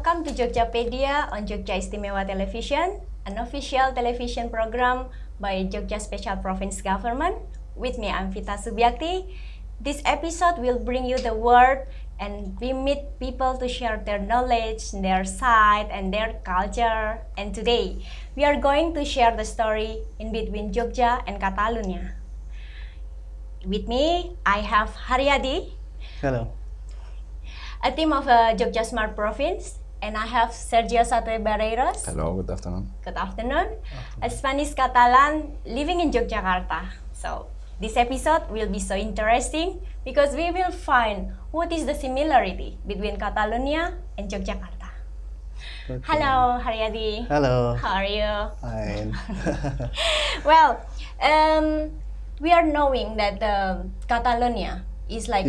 Welcome to Jogja Pedia on Jogja Istimewa Television, an official television program by Jogja Special Province Government. With me, I'm Vita Subiakti. This episode will bring you the word and we meet people to share their knowledge, their side, and their culture. And today, we are going to share the story in between Jogja and Catalonia. With me, I have Haryadi. Hello. A team of Jogja Smart Province, and I have Sergio Sate Barreiros. Hello, good afternoon. Good afternoon. A Spanish Catalan living in Yogyakarta. So this episode will be so interesting because we will find what is the similarity between Catalonia and Yogyakarta. Okay. Hello, Haryadi. Hello. How are you? Fine. Well, we are knowing that Catalonia is like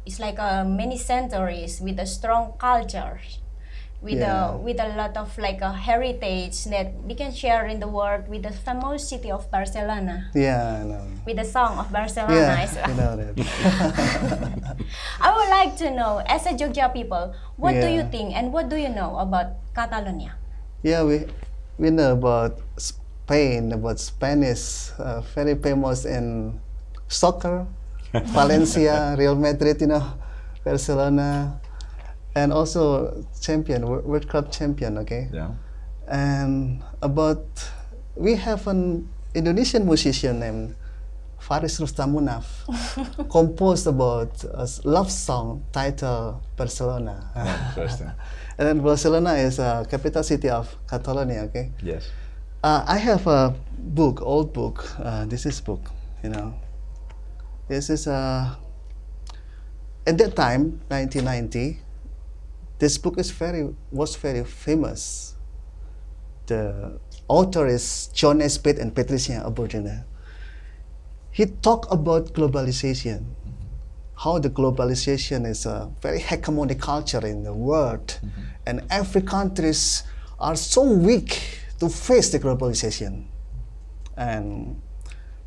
it's like many centuries with a strong culture, with a lot of like a heritage that we can share in the world with the famous city of Barcelona. Yeah, I know. With the song of Barcelona as well. You know that. I would like to know, as a Jogja people, what do you think and what do you know about Catalonia? Yeah, we know about Spain, about Spanish, very famous in soccer. Valencia, Real Madrid, you know, Barcelona, and also champion, World Cup champion, okay? Yeah. And we have an Indonesian musician named Faris Rustamunaf, composed about a love song titled Barcelona. Yeah, interesting. And then Barcelona is a capital city of Catalonia, okay? Yes. I have a book, old book, this is book, you know. This is at that time, 1990. This book was very famous. The author is John Esbit and Patricia Abordina. He talked about globalization, how the globalization is a very hegemonic culture in the world, and every countries are so weak to face the globalization.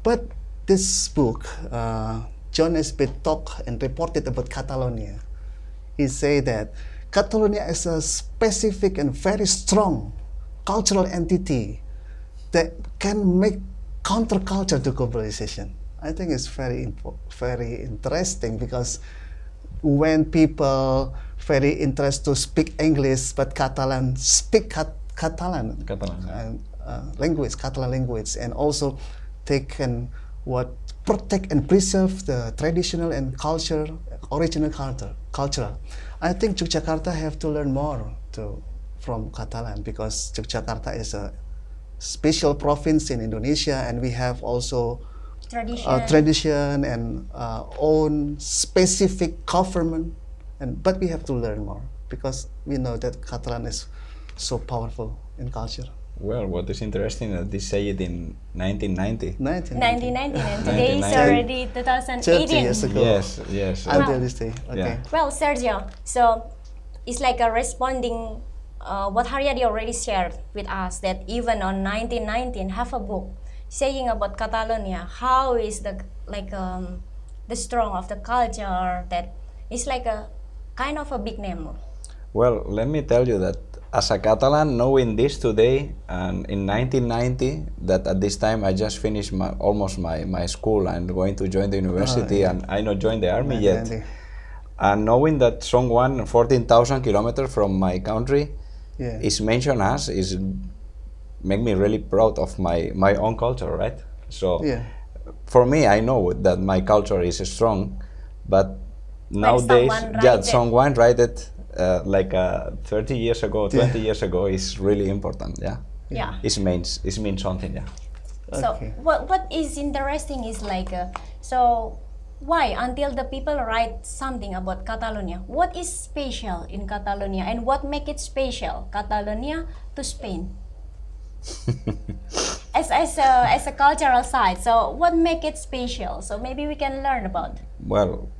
But this book, John Esbit talked and reported about Catalonia. He said that Catalonia is a specific and very strong cultural entity that can make counterculture to globalization. I think it's very interesting because when people very interested to speak English, but Catalan speak Catalan language, and also they can protect and preserve the traditional and original culture. I think Yogyakarta have to learn more from Catalan because Yogyakarta is a special province in Indonesia, and we have also tradition and own specific government. But we have to learn more because we know that Catalan is so powerful in culture. Well, what is interesting is they say it in 1990. 1990, and today is already 2018. 30 years ago. Yes. Until this day. Okay. Yeah. Well, Sergio, so it's like a responding what Haryadi already shared with us, that even on 1919 have a book saying about Catalonia, how is the strong of the culture, that is like a kind of a big name. Well, let me tell you that as a Catalan, knowing this today, and in 1990, that at this time I just finished almost my school and going to join the university, and I not joined the army yet. And knowing that someone 14,000 kilometers from my country is mentioned as, is make me really proud of my own culture, right? So for me, I know that my culture is strong, but nowadays, someone write it. 30 years ago, 20 years ago is really important. It means something. So what is interesting is so why until the people write something about Catalonia, what is special in Catalonia and what make it special, Catalonia to Spain? as a cultural side, so what make it special? So maybe we can learn about. Well,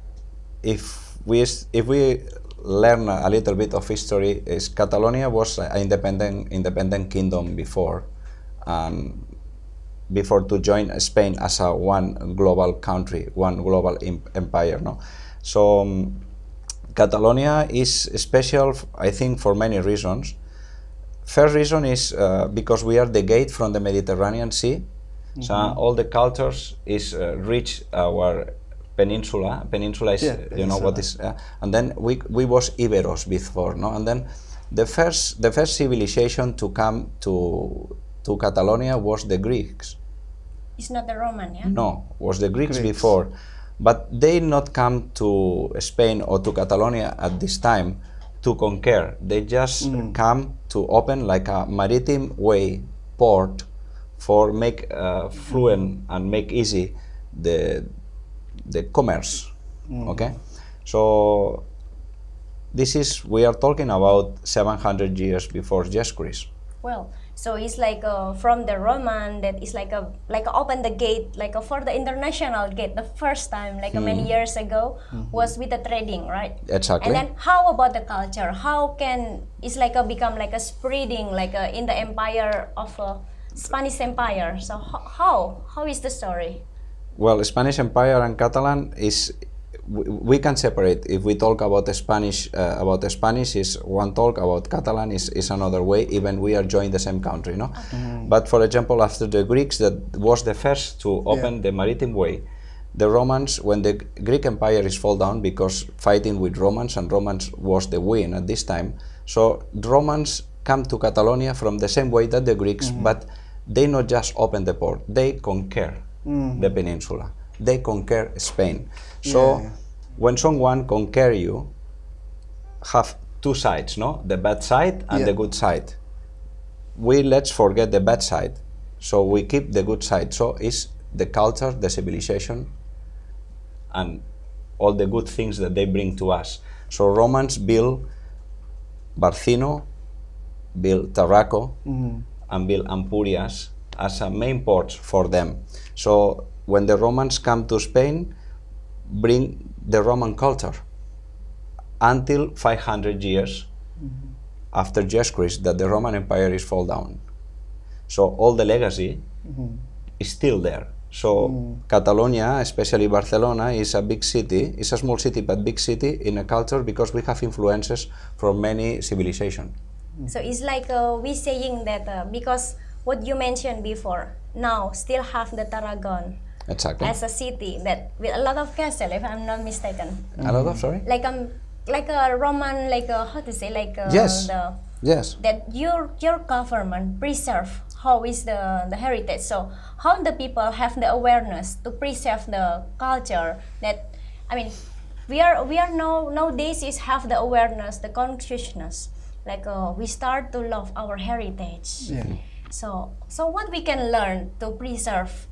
if we learn a little bit of history, is Catalonia was an independent kingdom before to join Spain as a one global country, one global empire. No, so Catalonia is special, I think, for many reasons. First reason is because we are the gate from the Mediterranean Sea. So all the cultures is reach our peninsula. Peninsula is, you know what is, and then we was Iberos before, no? And then the first civilization to come to Catalonia was the Greeks. It's not the Roman, yeah? No, was the Greeks before, but they not come to Spain or to Catalonia at this time to conquer. They just come to open like a maritime way port for make fluent and make easy the commerce. Okay, so this is, we are talking about 700 years before Jesus Christ. Well, so it's like from the Roman that is like open the gate for the international gate the first time many years ago was with the trading, right? Exactly. And then how about the culture? How can it's become a spreading in the empire of Spanish Empire? So how is the story? Well, Spanish Empire and Catalan is, we can separate. If we talk about the Spanish is one talk, about Catalan is another way, even we are joined the same country, no? But for example, after the Greeks, that was the first to open the maritime way. The Romans, when the Greek Empire is fall down because fighting with Romans, and Romans was the win at this time, so the Romans come to Catalonia from the same way that the Greeks, but they not just open the port, they conquer the peninsula. They conquer Spain. So when someone conquer you, have two sides, no? The bad side and the good side. Let's forget the bad side. So we keep the good side. So it's the culture, the civilization, and all the good things that they bring to us. So Romans built Barcino, built Tarraco, and built Ampurias as a main ports for them. So when the Romans come to Spain, bring the Roman culture until 500 years after Jesus Christ, that the Roman Empire is fall down. So all the legacy is still there. So Catalonia, especially Barcelona, is a big city. It's a small city, but big city in a culture because we have influences from many civilizations. So it's we saying that because what you mentioned before, now still have the Tarragon. Exactly. As a city that with a lot of castle, if I'm not mistaken. A lot of, sorry? Like a Roman, how to say, yes. Yes. That your government preserve how is the heritage. So how the people have the awareness to preserve the culture that, I mean, we are nowadays is have the awareness, the consciousness, we start to love our heritage. Yeah. So what we can learn to preserve,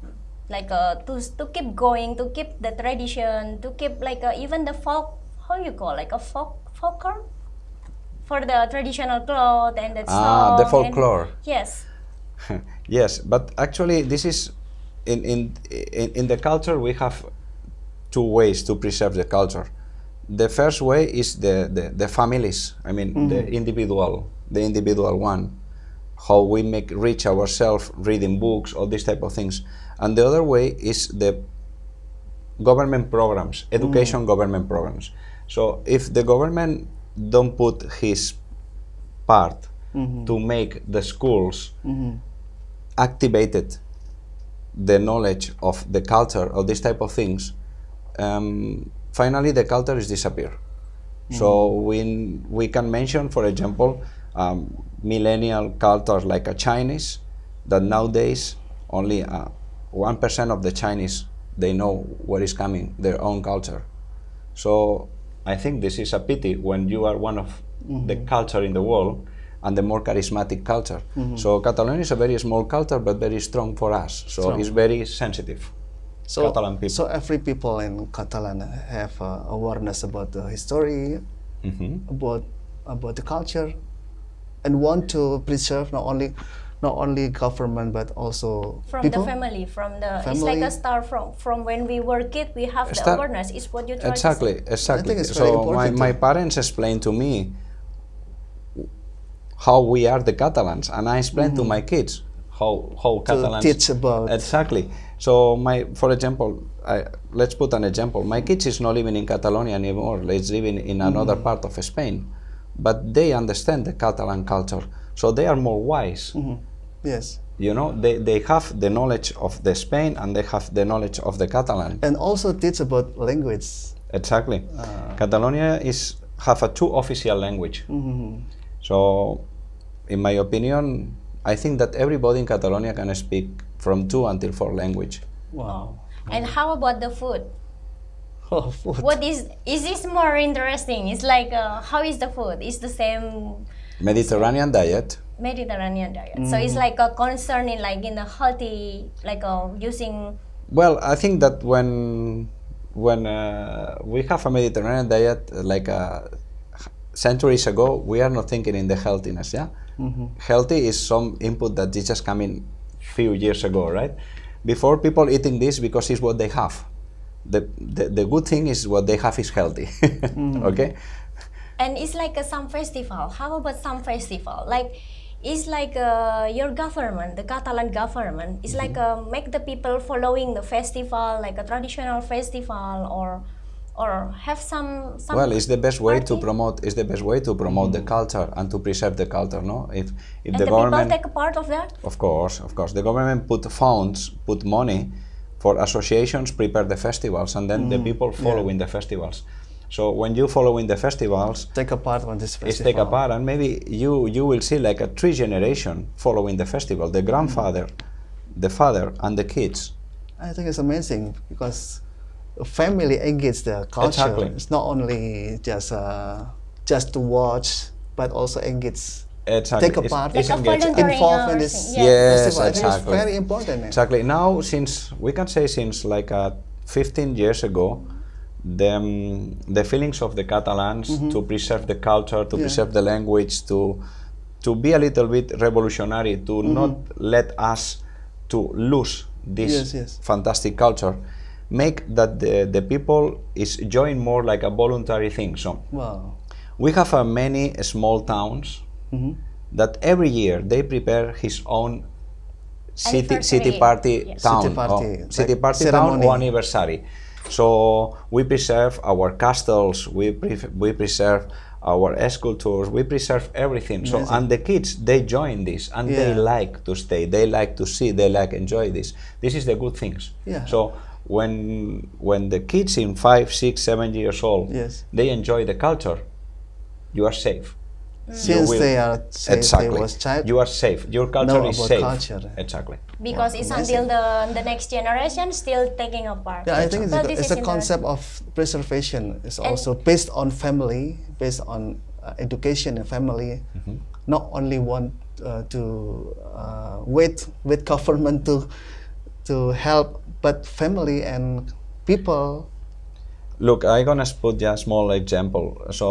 to keep going, to keep the tradition, to keep even the folk, how you call a folklore for the traditional cloth and the song. The folklore. Yes. Yes, but actually this is in the culture we have two ways to preserve the culture. The first way is the families. I mean the individual one. How we make rich ourselves reading books, all these type of things. And the other way is the government programs, education government programs. So if the government don't put his part to make the schools activated the knowledge of the culture of this type of things, finally the culture is disappear. So we can mention, for example, millennial culture like a Chinese, that nowadays only 1% of the Chinese, they know where is coming their own culture. So I think this is a pity when you are one of the culture in the world and the more charismatic culture. So Catalonia is a very small culture but very strong for us. So it's very sensitive. So, Catalan people. So every people in Catalan have awareness about the history, about the culture, and want to preserve not only government but also from people? the family, it's like a start from when we were kids, we have the awareness. Is what you try to say. Exactly. I think it's very So important my parents explained to me how we are the Catalans, and I explained to my kids how Catalans teach about. exactly. So for example, let's put an example. My kids is not living in Catalonia anymore. It's living in another part of Spain, but they understand the Catalan culture, so they are more wise. Yes. You know, they have the knowledge of the Spain and they have the knowledge of the Catalan. And also teach about language. Exactly. Catalonia have a two official language. So, in my opinion, I think that everybody in Catalonia can speak from 2 until 4 language. Wow. And how about the food? Oh, food. What is this more interesting? It's like how is the food? It's the same Mediterranean diet. Mediterranean diet. So it's like a concern in like in a healthy, like using. Well, I think that when we have a Mediterranean diet like centuries ago, we are not thinking in the healthiness. Yeah, healthy is some input that is just coming few years ago, right? Before, people eating this because it's what they have. The good thing is what they have is healthy. Okay. And it's like some festival. How about some festival? Like, it's like your government, the Catalan government, it's like make the people following the festival, like a traditional festival, or have some well, it's the best way party? to promote. It's the best way to promote the culture and to preserve the culture. No, if And the the government people take a part of that. Of course, the government put funds, put money for associations prepare the festivals, and then the people follow in the festivals. So when you follow in the festivals, Take a part on this festival. it's take a part, and maybe you will see like a 3 generation following the festival: the grandfather, the father, and the kids. I think it's amazing because a family engage the culture. Exactly. It's not only just to watch, but also engage. Exactly. Take a part. Like a engaged. volunteering Involved in or this something. Yes, festival. exactly. It's very important. Exactly. Now, since we can say since like 15 years ago, the feelings of the Catalans to preserve the culture, to preserve the language, to be a little bit revolutionary, to not let us to lose this fantastic culture, make that the people is join more like a voluntary thing. So Wow. we have many small towns that every year they prepare his own city Anniversary. party Yes. town, City party, city like party town ceremony. or anniversary. So we preserve our castles, we preserve our sculptures, we preserve everything. So and the kids, they join this and they like to stay, they like to see, they like enjoy this. This is the good things. Yeah. So when the kids in 5, 6, 7 years old, they enjoy the culture, you are safe. Since they are safe, Exactly. they was child, You are safe. Your culture know is about safe. culture. Exactly. Because it's until the next generation still taking a part. Yeah, I think So this it's is a concept of preservation. It's also based on family, based on education and family. Not only want to wait with government to help, but family and people. Look, I'm gonna put just a small example. So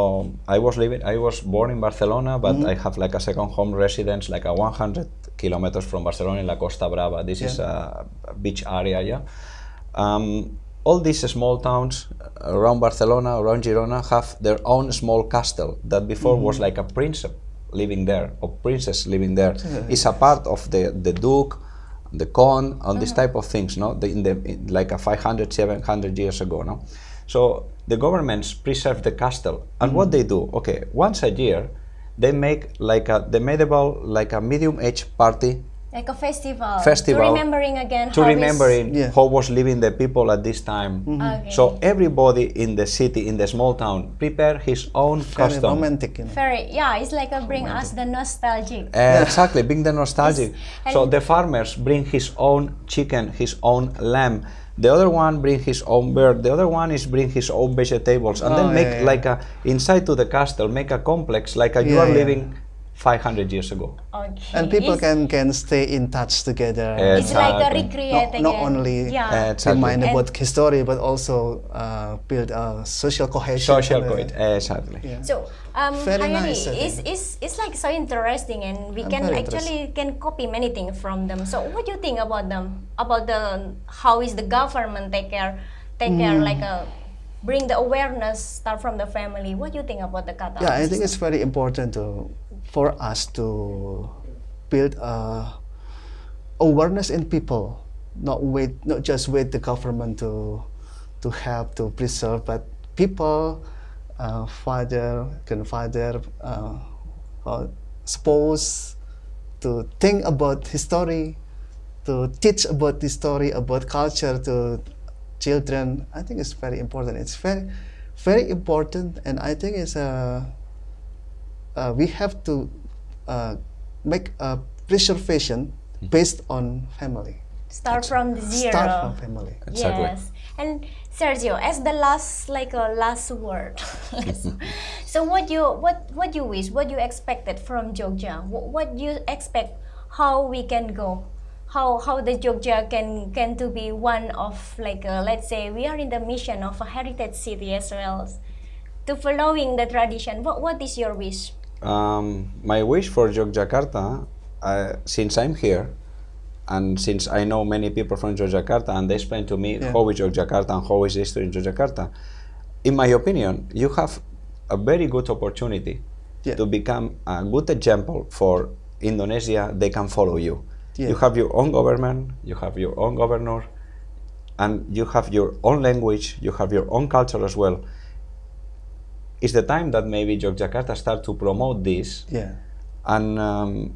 I was born in Barcelona, but I have like a second home residence, like 100 kilometers from Barcelona in La Costa Brava. This is a beach area, yeah. All these small towns around Barcelona, around Girona, have their own small castle that before was like a prince living there, or princess living there. It's a part of the duke, the con, and this type of things, no? In like a 500, 700 years ago, no? So the governments preserve the castle, and what they do, okay, once a year, they make like the medieval, like a medium-age party. Like a festival. Festival. To remembering again To how remembering how was living the people at this time. Okay. So everybody in the city, in the small town, prepare his own Very custom. romantic, you know. Very, yeah, it's like a bring us the nostalgic. Exactly, being the nostalgic. Yes. So And- the farmers bring his own chicken, his own lamb. The other one bring his own bird. The other one is bring his own vegetables, and then make like a inside to the castle, make a complex like you are living 500 years ago. Okay. And people It's- can stay in touch together. It's like a Exactly. recreate again. Not only Exactly. remind And- about history, but also build social cohesion. Social and, code, exactly. So, Very Hayani, nice, I think. it's like so interesting, and we I'm can very actually can copy many things from them. So, what do you think about them? About how is the government take care like bring the awareness start from the family. What do you think about the Catalan Yeah, I think system? it's very important for us to build awareness in people not just wait the government to help to preserve, but people, father, grandfather, supposed to think about history, to teach about the story, about culture to children. I think it's very important. It's very important, and I think it's we have to make a preservation based on family. Start from the zero. Start from family. Exactly. Yes. And Sergio, as the last last word, so what you wish, what you expected from Jogja, what you expect, how we can go, how the Jogja can to be one of let's say we are in the mission of a heritage city as well, to following the tradition. What is your wish? My wish for Yogyakarta, since I'm here, and since I know many people from Yogyakarta, and they explain to me how is Yogyakarta and how is the history in Yogyakarta, in my opinion, you have a very good opportunity to become a good example for Indonesia. They can follow you. You have your own government, you have your own governor, and you have your own language, you have your own culture as well. It's the time that maybe Yogyakarta start to promote this, and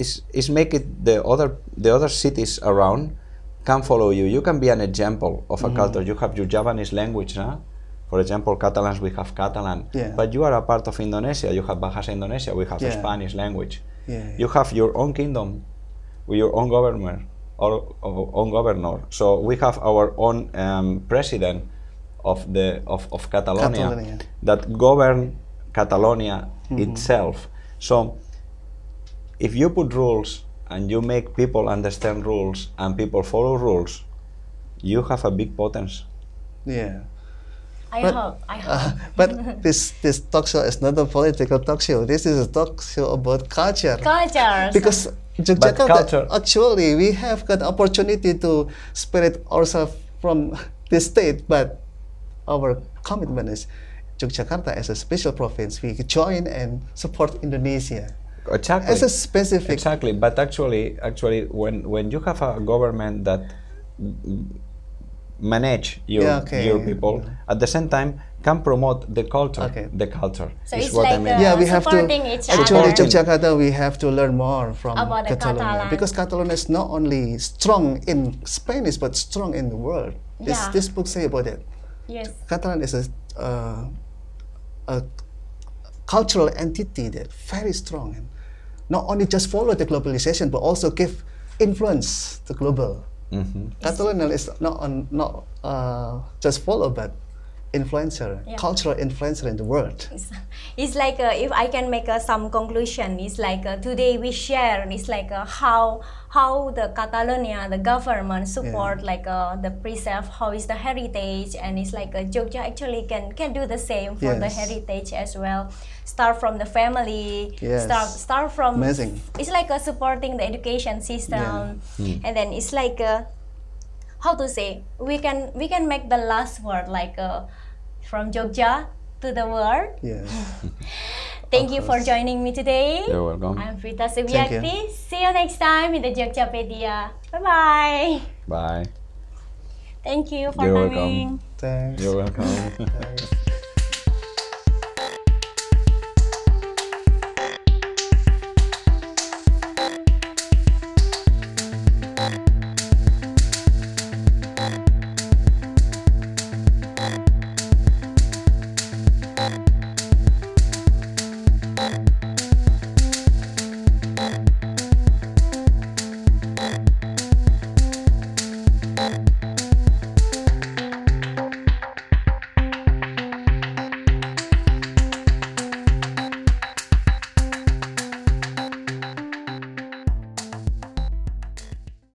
is make it the other cities around can follow you. You can be an example of a culture. You have your Javanese language, for example, Catalans, we have Catalan, but you are a part of Indonesia. You have Bahasa Indonesia, we have Spanish language. You have your own kingdom with your own government or own governor. So we have our own president of Catalonia that govern Catalonia itself. So if you put rules and you make people understand rules and people follow rules, you have a big potential. I hope. But this talk show is not a political talk show. This is a talk show about culture. Culture. Because Yogyakarta, actually, we have got opportunity to spread ourselves from this state, but our commitment is Yogyakarta as a special province. We join and support Indonesia. Exactly. As a specific. Exactly, but actually, when you have a government that manage your people, at the same time can promote the culture. The culture. So is it's what like I mean. We have to. Actually, Yogyakarta, we have to learn more from about Catalonia, because Catalonia is not only strong in Spanish but strong in the world. This book say about it. Yes. Catalan is a cultural entity that very strong, and not only just follow the globalization but also give influence to global. Catalonia is not just follow but influencer, cultural influencer in the world. It's like if I can make some conclusion, it's like today we share. It's like how the Catalonia, the government support the preserve, how is the heritage, and it's like Jogja actually can do the same for the heritage as well. Start from the family. Start from. Amazing. It's like supporting the education system, and then it's like how to say, we can make the last word from Jogja to the world. Thank you for joining me today. You're welcome. I'm Vita Subiakti. See you next time in the Jogja Pedia. Bye-bye. Bye. Thank you for You're coming. welcome. Thanks. You're welcome. Thanks.